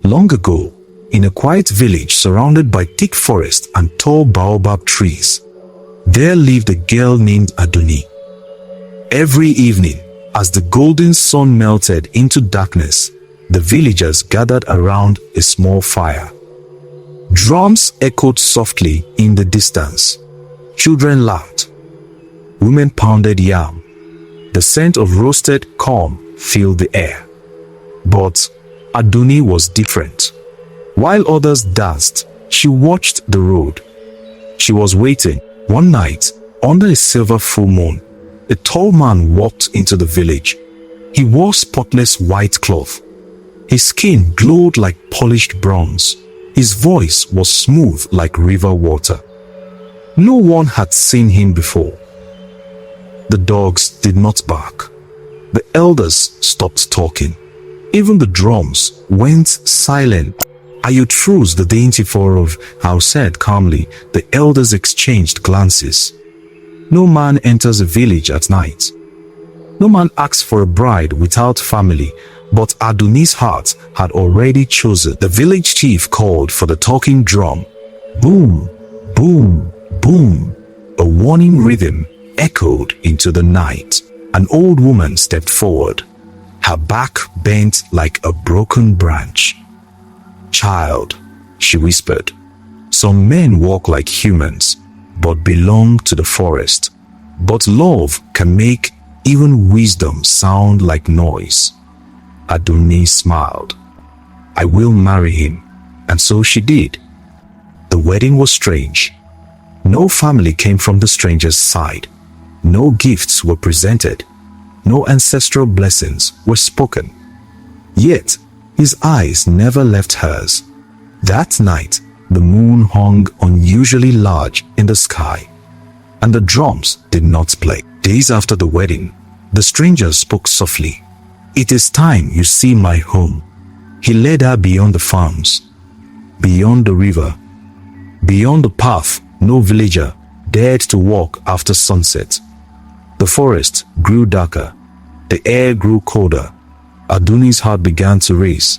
Long ago, in a quiet village surrounded by thick forest and tall baobab trees, there lived a girl named Adoni. Every evening, as the golden sun melted into darkness, the villagers gathered around a small fire. Drums echoed softly in the distance. Children laughed. Women pounded yam. The scent of roasted corn filled the air. But Adoni was different. While others danced, she watched the road. She was waiting. One night, under a silver full moon, a tall man walked into the village. He wore spotless white cloth. His skin glowed like polished bronze. His voice was smooth like river water. No one had seen him before. The dogs did not bark. The elders stopped talking. Even the drums went silent. Ayutruz, the dainty of house, said calmly. The elders exchanged glances. No man enters a village at night. No man asks for a bride without family, but Adoni's heart had already chosen. The village chief called for the talking drum. Boom, boom, boom. A warning rhythm echoed into the night. An old woman stepped forward, her back bent like a broken branch. Child, she whispered, some men walk like humans, but belong to the forest. But love can make even wisdom sound like noise. Adoni smiled. I will marry him. And so she did. The wedding was strange. No family came from the stranger's side. No gifts were presented. No ancestral blessings were spoken. Yet, his eyes never left hers. That night, the moon hung unusually large in the sky, and the drums did not play. Days after the wedding, the stranger spoke softly. It is time you see my home. He led her beyond the farms, beyond the river, beyond the path no villager dared to walk after sunset. The forest grew darker. The air grew colder. Adoni's heart began to race.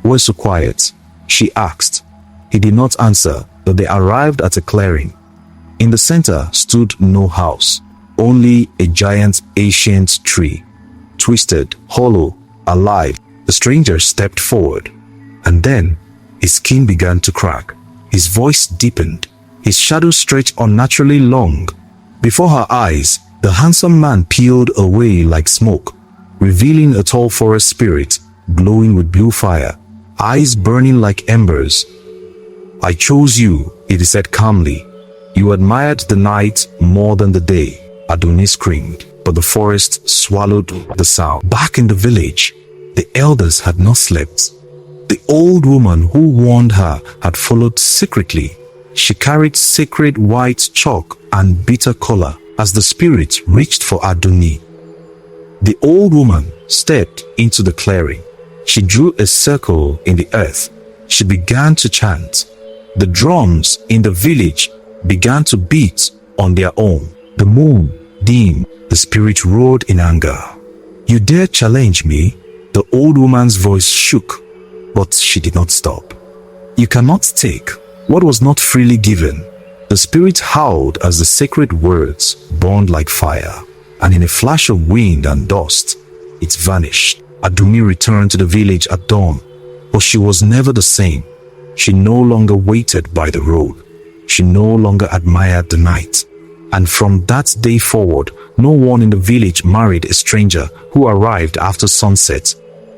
Why so quiet? She asked. He did not answer, but they arrived at a clearing. In the center stood no house, only a giant ancient tree. Twisted, hollow, alive, the stranger stepped forward. And then, his skin began to crack. His voice deepened. His shadow stretched unnaturally long. Before her eyes, the handsome man peeled away like smoke, revealing a tall forest spirit, glowing with blue fire, eyes burning like embers. I chose you, he said calmly. You admired the night more than the day. Adoni screamed, but the forest swallowed the sound. Back in the village, the elders had not slept. The old woman who warned her had followed secretly. She carried sacred white chalk and bitter color as the spirit reached for Adoni. The old woman stepped into the clearing. She drew a circle in the earth. She began to chant. The drums in the village began to beat on their own. The moon dimmed. The spirit roared in anger. You dare challenge me? The old woman's voice shook, but she did not stop. You cannot take what was not freely given. The spirit howled as the sacred words burned like fire, and in a flash of wind and dust, it vanished. Adoni returned to the village at dawn, but she was never the same. She no longer waited by the road. She no longer admired the night. And from that day forward, no one in the village married a stranger who arrived after sunset.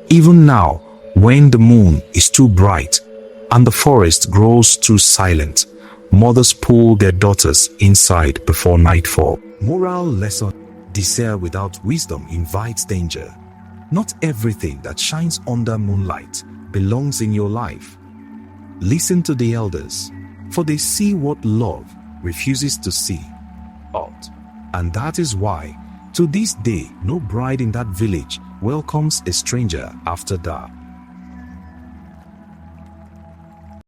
Even now, when the moon is too bright and the forest grows too silent, mothers pull their daughters inside before nightfall. Moral lesson: desire without wisdom invites danger. Not everything that shines under moonlight belongs in your life. Listen to the elders, for they see what love refuses to see. And that is why, to this day, no bride in that village welcomes a stranger after dark.